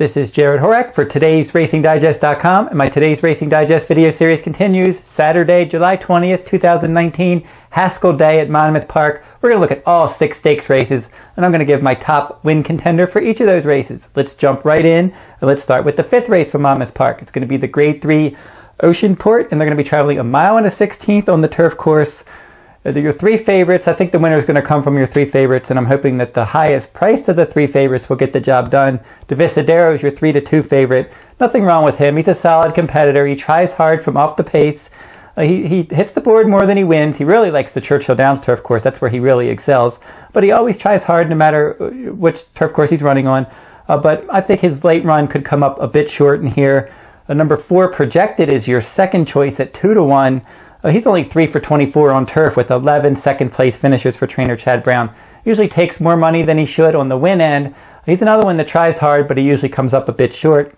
This is Jared Horek for today's RacingDigest.com, and my Today's Racing Digest video series continues. Saturday, July 20th, 2019, Haskell Day at Monmouth Park. We're going to look at all 6 stakes races, and I'm going to give my top win contender for each of those races. Let's jump right in, and let's start with the 5th race from Monmouth Park. It's going to be the Grade 3 Oceanport, and they're going to be traveling 1 1/16 on the turf course. Your 3 favorites. I think the winner is going to come from your 3 favorites, and I'm hoping that the highest price of the 3 favorites will get the job done. Divisadero is your 3-2 favorite. Nothing wrong with him. He's a solid competitor. He tries hard from off the pace. He hits the board more than he wins. He really likes the Churchill Downs turf course. That's where he really excels. But he always tries hard no matter which turf course he's running on. But I think his late run could come up a bit short in here. Number 4 Projected is your second choice at 2-1. He's only 3 for 24 on turf with 11 second place finishes for trainer Chad Brown. Usually takes more money than he should on the win end. He's another one that tries hard, but he usually comes up a bit short.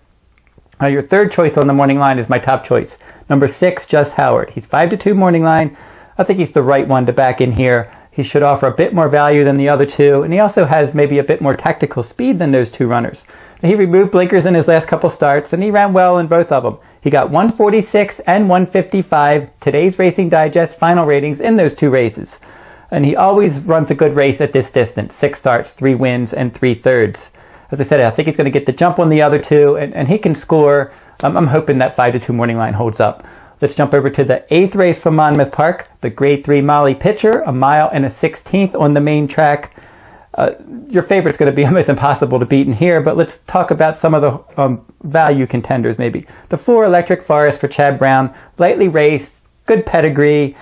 Your 3rd choice on the morning line is my top choice. Number 6, Just Howard. He's 5-2 morning line. I think he's the right one to back in here. He should offer a bit more value than the other 2, and he also has maybe a bit more tactical speed than those 2 runners. He removed blinkers in his last couple starts, and he ran well in both of them. He got 146 and 155 Today's Racing Digest final ratings in those 2 races. And he always runs a good race at this distance. 6 starts, 3 wins, and 3/3. As I said, I think he's going to get the jump on the other 2, and he can score. I'm hoping that 5-2 morning line holds up. Let's jump over to the 8th race from Monmouth Park, the Grade 3 Molly Pitcher, 1 1/16 on the main track. Your favorite's going to be almost impossible to beat in here, but let's talk about some of the value contenders maybe. The 4 Electric Forest for Chad Brown, lightly raced, good pedigree.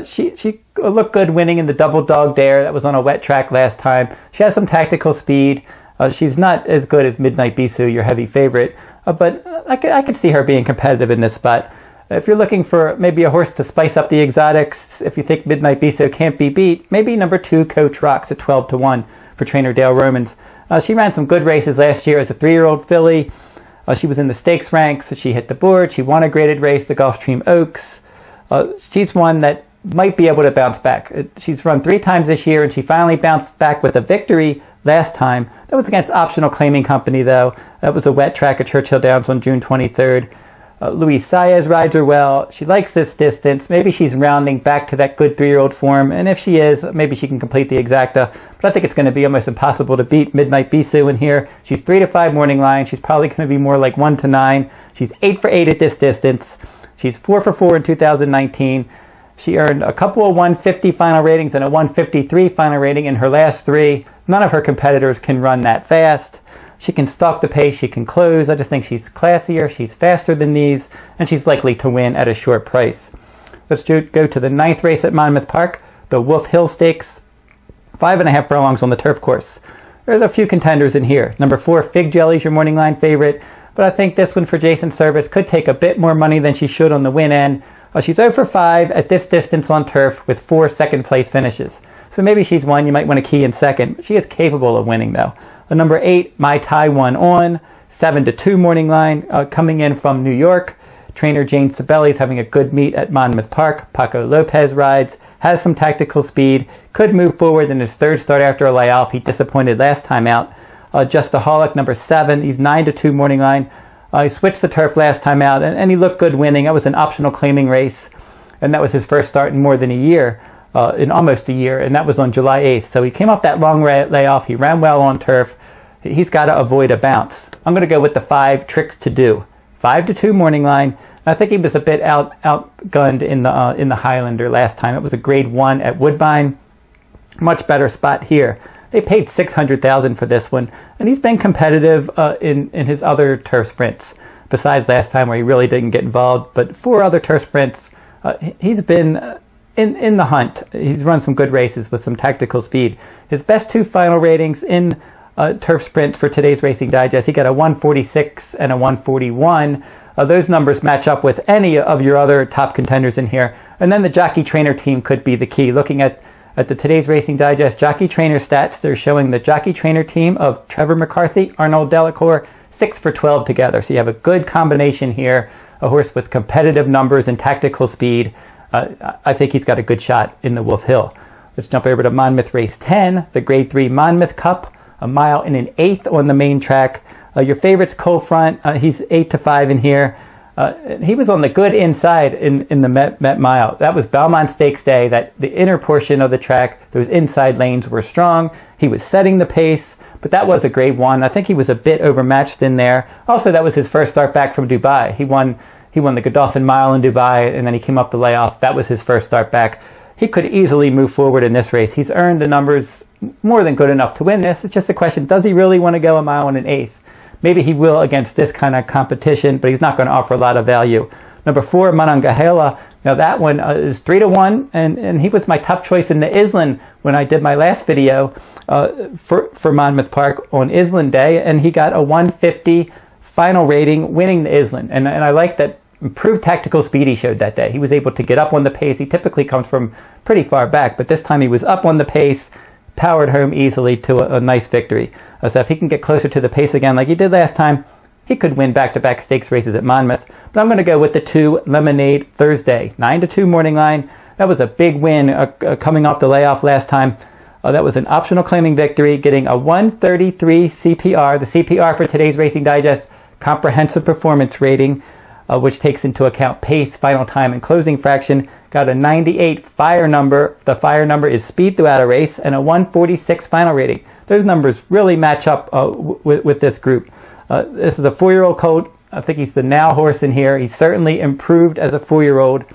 She looked good winning in the Double Dog Dare. That was on a wet track last time. She has some tactical speed. She's not as good as Midnight Bisou, your heavy favorite, but I could see her being competitive in this spot. If you're looking for maybe a horse to spice up the exotics, if you think Midnight Bisou can't be beat, maybe number 2, Coach Rocks at 12-1 for trainer Dale Romans. She ran some good races last year as a 3-year-old filly. She was in the stakes ranks. She hit the board. She won a graded race, the Gulfstream Oaks. She's one that might be able to bounce back. She's run 3 times this year, and she finally bounced back with a victory last time. That was against Optional Claiming Company, though. That was a wet track at Churchill Downs on June 23rd. Luis Saez rides her well. She likes this distance. Maybe she's rounding back to that good 3-year-old form, and if she is, maybe she can complete the exacta. But I think it's going to be almost impossible to beat Midnight Bisou in here. She's 3-5 morning line. She's probably going to be more like 1-9. She's 8 for 8 at this distance. She's 4 for 4 in 2019. She earned a couple of 150 final ratings and a 153 final rating in her last 3. None of her competitors can run that fast. She can stalk the pace, she can close. I just think she's classier, she's faster than these, and she's likely to win at a short price. Let's go to the 9th race at Monmouth Park, the Wolf Hill Stakes, 5.5 furlongs on the turf course. There's a few contenders in here. Number 4, Fig Jelly's your morning line favorite, but I think this one for Jason Service could take a bit more money than she should on the win end. She's 0 for 5 at this distance on turf with 4 second place finishes. So maybe she's one you might want to key in second. She is capable of winning though. Number 8, My Tai 1 On, 7-2 morning line, coming in from New York. Trainer Jane Sibeli is having a good meet at Monmouth Park. Paco Lopez rides, has some tactical speed, could move forward in his 3rd start after a layoff. He disappointed last time out. Justaholic, number 7, he's 9-2 morning line. He switched the turf last time out, and he looked good winning. That was an Optional Claiming race, and that was his first start in more than a year. In almost a year, and that was on July 8th. So he came off that long layoff. He ran well on turf. He's got to avoid a bounce. I'm going to go with the 5 Tricks to Do. 5-2 morning line. I think he was a bit outgunned in the Highlander last time. It was a grade 1 at Woodbine. Much better spot here. They paid $600,000 for this one, and he's been competitive in his other turf sprints. Besides last time where he really didn't get involved, but 4 other turf sprints, he's been in the hunt. He's run some good races with some tactical speed. His best 2 final ratings in turf sprint for Today's Racing Digest, he got a 146 and a 141. Those numbers match up with any of your other top contenders in here. And then the jockey trainer team could be the key. Looking at the Today's Racing Digest jockey trainer stats, they're showing the jockey trainer team of Trevor McCarthy, Arnold Delacour, 6 for 12 together. So you have a good combination here, a horse with competitive numbers and tactical speed. I think he's got a good shot in the Wolf Hill. Let's jump over to Monmouth Race 10, the Grade 3 Monmouth Cup, 1 1/8 on the main track. Your favorite's Cold Front. He's 8-5 in here. He was on the good inside in the Met Mile. That was Belmont Stakes Day, that the inner portion of the track, those inside lanes were strong. He was setting the pace, but that was a grade 1. I think he was a bit overmatched in there. Also, that was his first start back from Dubai. He won the Godolphin Mile in Dubai, and then he came off the layoff. That was his first start back. He could easily move forward in this race. He's earned the numbers more than good enough to win this. It's just a question, does he really want to go a mile and an eighth? Maybe he will against this kind of competition, but he's not going to offer a lot of value. Number 4, Monongahela. Now that one is 3-1, and he was my top choice in the Island when I did my last video for Monmouth Park on Island Day, and he got a 150 final rating, winning the Island. And I like that improved tactical speed he showed that day. He was able to get up on the pace. He typically comes from pretty far back, but this time he was up on the pace, powered home easily to a nice victory. So if he can get closer to the pace again like he did last time, he could win back-to-back stakes races at Monmouth. But I'm going to go with the 2 Lemonade Thursday, 9-2 morning line. That was a big win coming off the layoff last time. That was an optional claiming victory, getting a 133 CPR, the CPR for today's Racing Digest comprehensive performance rating, which takes into account pace, final time, and closing fraction. Got a 98 fire number. The fire number is speed throughout a race, and a 146 final rating. Those numbers really match up with this group. This is a 4-year-old colt. I think he's the now horse in here. He's certainly improved as a 4-year-old.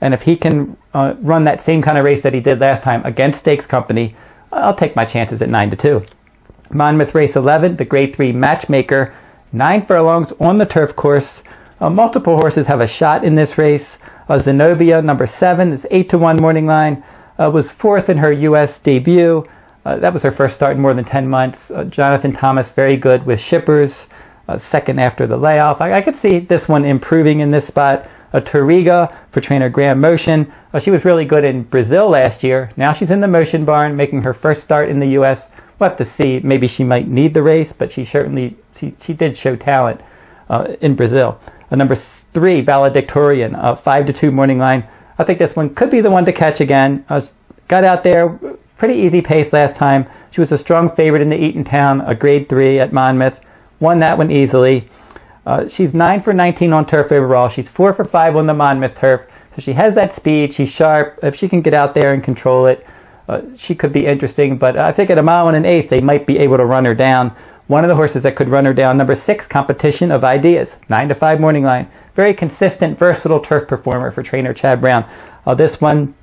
And if he can run that same kind of race that he did last time against Stakes Company, I'll take my chances at 9-2. Monmouth Race 11, the Grade 3 Matchmaker. 9 furlongs on the turf course. Multiple horses have a shot in this race. Zenobia, number 7, is 8-1 morning line. Was 4th in her U.S. debut. That was her first start in more than 10 months. Jonathan Thomas, very good with shippers. Second after the layoff. I could see this one improving in this spot. Toriga for trainer Graham Motion. She was really good in Brazil last year. Now she's in the Motion Barn, making her first start in the U.S. We'll have to see. Maybe she might need the race, but she did show talent in Brazil. Number 3, Valedictorian, 5-2 morning line. I think this one could be the one to catch again. Got out there, pretty easy pace last time. She was a strong favorite in the Eatontown, a grade 3 at Monmouth. Won that one easily. She's 9 for 19 on turf overall. She's 4 for 5 on the Monmouth turf. So she has that speed. She's sharp. If she can get out there and control it, she could be interesting. But I think at a mile and an eighth, they might be able to run her down. One of the horses that could run her down, number 6, Competition of Ideas, 9-5 morning line. Very consistent, versatile turf performer for trainer Chad Brown. This one,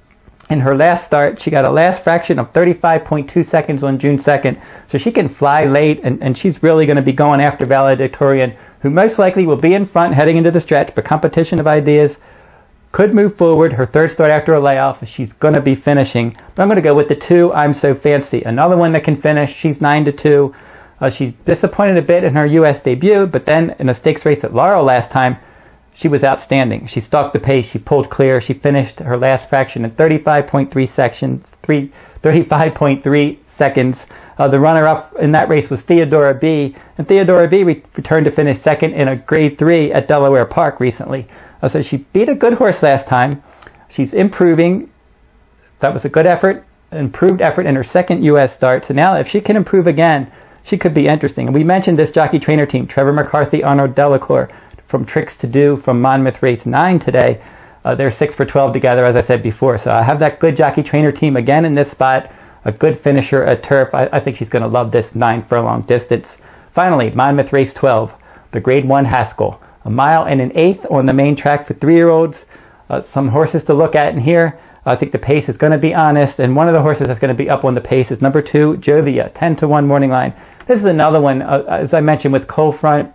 in her last start, she got a last fraction of 35.2 seconds on June 2nd. So she can fly late, and she's really going to be going after Valedictorian, who most likely will be in front heading into the stretch, but Competition of Ideas could move forward. Her third start after a layoff, she's going to be finishing. But I'm going to go with the 2, I'm So Fancy. Another one that can finish. She's 9-2. She disappointed a bit in her U.S. debut, but then in a stakes race at Laurel last time, she was outstanding. She stalked the pace. She pulled clear. She finished her last fraction in 35.3 seconds. The runner-up in that race was Theodora B. And Theodora B returned to finish second in a grade 3 at Delaware Park recently. So she beat a good horse last time. She's improving. That was a good effort, improved effort in her second U.S. start. So now if she can improve again, she could be interesting. And we mentioned this jockey trainer team, Trevor McCarthy, Arnaud Delacour, from Tricks to Do from Monmouth Race 9 today. They're 6 for 12 together, as I said before. So I have that good jockey trainer team again in this spot. A good finisher at turf. I think she's going to love this 9 furlong distance. Finally, Monmouth Race 12, the Grade 1 Haskell. A mile and an eighth on the main track for 3-year-olds. Some horses to look at in here. I think the pace is going to be honest, and one of the horses that's going to be up on the pace is number 2, Joevia, 10-1 morning line. This is another one, as I mentioned with Cold Front,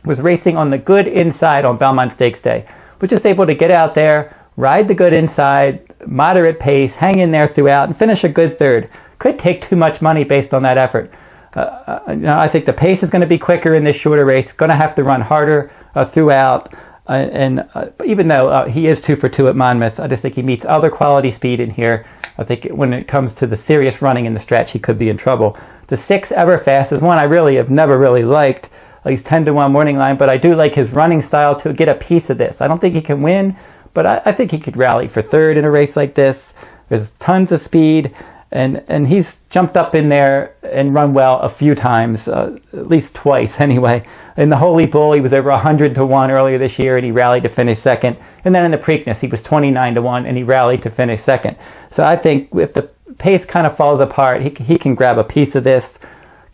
was racing on the good inside on Belmont Stakes Day. Was just able to get out there, ride the good inside, moderate pace, hang in there throughout, and finish a good third. Could take too much money based on that effort. I think the pace is going to be quicker in this shorter race. Going to have to run harder throughout. Even though he is 2 for 2 at Monmouth, I just think he meets other quality speed in here. I think when it comes to the serious running in the stretch, he could be in trouble. The 6 Everfast is one I really have never really liked. He's 10-1 morning line, but I do like his running style to get a piece of this. I don't think he can win, but I think he could rally for third in a race like this. There's tons of speed, And he's jumped up in there and run well a few times, at least twice anyway. In the Holy Bull, he was over 100 to 1 earlier this year, and he rallied to finish second. And then in the Preakness, he was 29 to 1, and he rallied to finish second. So I think if the pace kind of falls apart, he can grab a piece of this.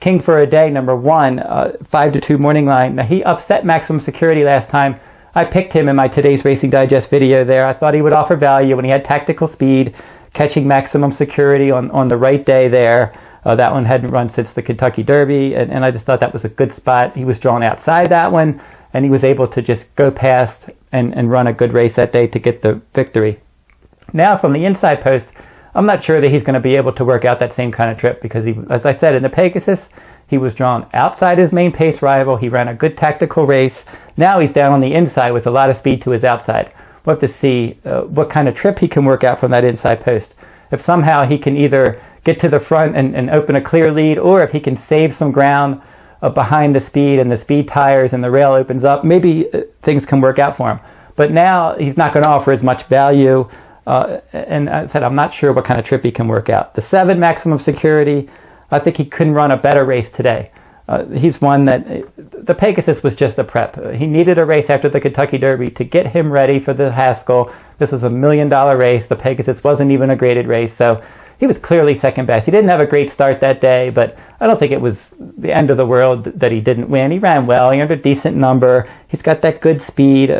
King for a Day, number 1, 5 to 2 morning line. Now, he upset Maximum Security last time. I picked him in my Today's Racing Digest video there. I thought he would offer value when he had tactical speed, catching Maximum Security on the right day there. That one hadn't run since the Kentucky Derby, and I just thought that was a good spot. He was drawn outside that one, and he was able to just go past and run a good race that day to get the victory. Now, from the inside post, I'm not sure that he's going to be able to work out that same kind of trip because, as I said, in the Pegasus, he was drawn outside his main pace rival. He ran a good tactical race. Now he's down on the inside with a lot of speed to his outside. We'll have to see what kind of trip he can work out from that inside post. If somehow he can either get to the front and open a clear lead, or if he can save some ground behind the speed and the speed tires and the rail opens up, maybe things can work out for him. But now he's not going to offer as much value. And I said, I'm not sure what kind of trip he can work out. The 7 Maximum Security, I think he couldn't run a better race today. He's one that the Pegasus was just a prep. He needed a race after the Kentucky Derby to get him ready for the Haskell. This was $1 million race. The Pegasus wasn't even a graded race, so he was clearly second best. He didn't have a great start that day, but I don't think it was the end of the world that he didn't win. He ran well. He earned a decent number. He's got that good speed.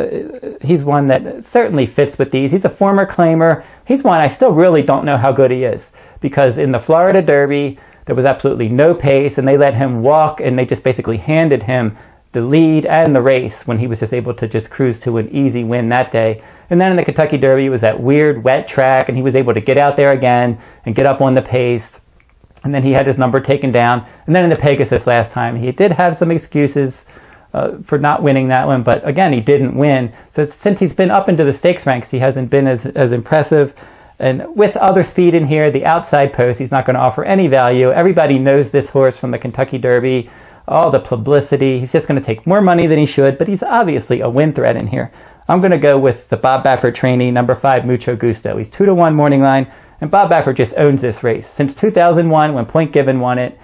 He's one that certainly fits with these. He's a former claimer. He's one I still really don't know how good he is, because in the Florida Derby, there was absolutely no pace, and they let him walk, and they just basically handed him the lead and the race when he was just able to just cruise to an easy win that day. And then in the Kentucky Derby, it was that weird wet track, and he was able to get out there again and get up on the pace. And then he had his number taken down. And then in the Pegasus last time, he did have some excuses for not winning that one, but again, he didn't win. So since he's been up into the stakes ranks, he hasn't been as impressive. And with other speed in here, the outside post, he's not going to offer any value. Everybody knows this horse from the Kentucky Derby, all the publicity. He's just going to take more money than he should, but he's obviously a win threat in here. I'm going to go with the Bob Baffert trainee, number 5, Mucho Gusto. He's 2 to 1 morning line, and Bob Baffert just owns this race. Since 2001, when Point Given won it,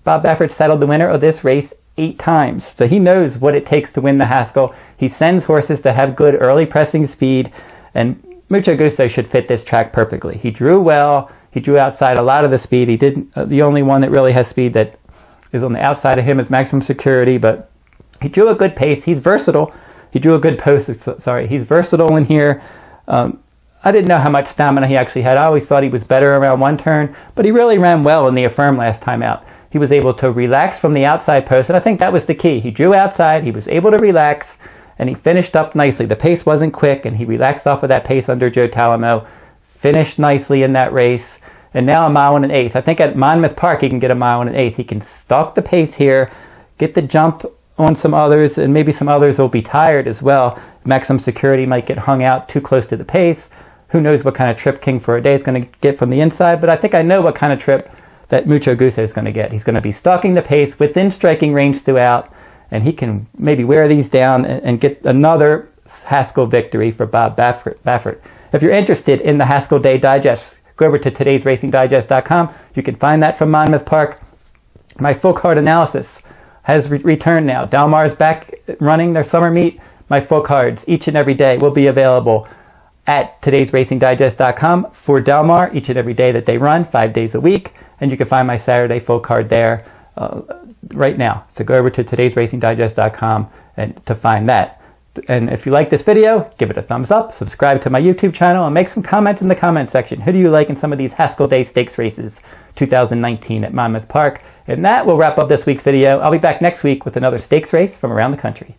Bob Baffert settled the winner of this race 8 times. So he knows what it takes to win the Haskell. He sends horses that have good early pressing speed, and Mucho Gusto should fit this track perfectly. He drew well. He drew outside a lot of the speed. He didn't. The only one that really has speed that is on the outside of him is Maximum Security, but he drew a good pace. He's versatile. He drew a good post. Sorry, he's versatile in here. I didn't know how much stamina he actually had. I always thought he was better around one turn, but he really ran well in the Affirm last time out. He was able to relax from the outside post, and I think that was the key. He drew outside. He was able to relax, and he finished up nicely. The pace wasn't quick, and he relaxed off of that pace under Joe Talamo, finished nicely in that race, and now a mile and an eighth. I think at Monmouth Park he can get a mile and an eighth. He can stalk the pace here, get the jump on some others, and maybe some others will be tired as well. Maximum Security might get hung out too close to the pace. Who knows what kind of trip King for a Day is going to get from the inside, but I think I know what kind of trip that Mucho Gusto is going to get. He's going to be stalking the pace within striking range throughout, and he can maybe wear these down and get another Haskell victory for Bob Baffert. If you're interested in the Haskell Day Digest, go over to todaysracingdigest.com. You can find that from Monmouth Park. My full card analysis has returned now. Del Mar's back running their summer meet. My full cards each and every day will be available at todaysracingdigest.com for Del Mar each and every day that they run, 5 days a week. And you can find my Saturday full card there right now. So go over to todaysracingdigest.com and to find that. And if you like this video, give it a thumbs up, subscribe to my YouTube channel, and make some comments in the comment section. Who do you like in some of these Haskell Day Stakes races 2019 at Monmouth Park? And that will wrap up this week's video. I'll be back next week with another stakes race from around the country.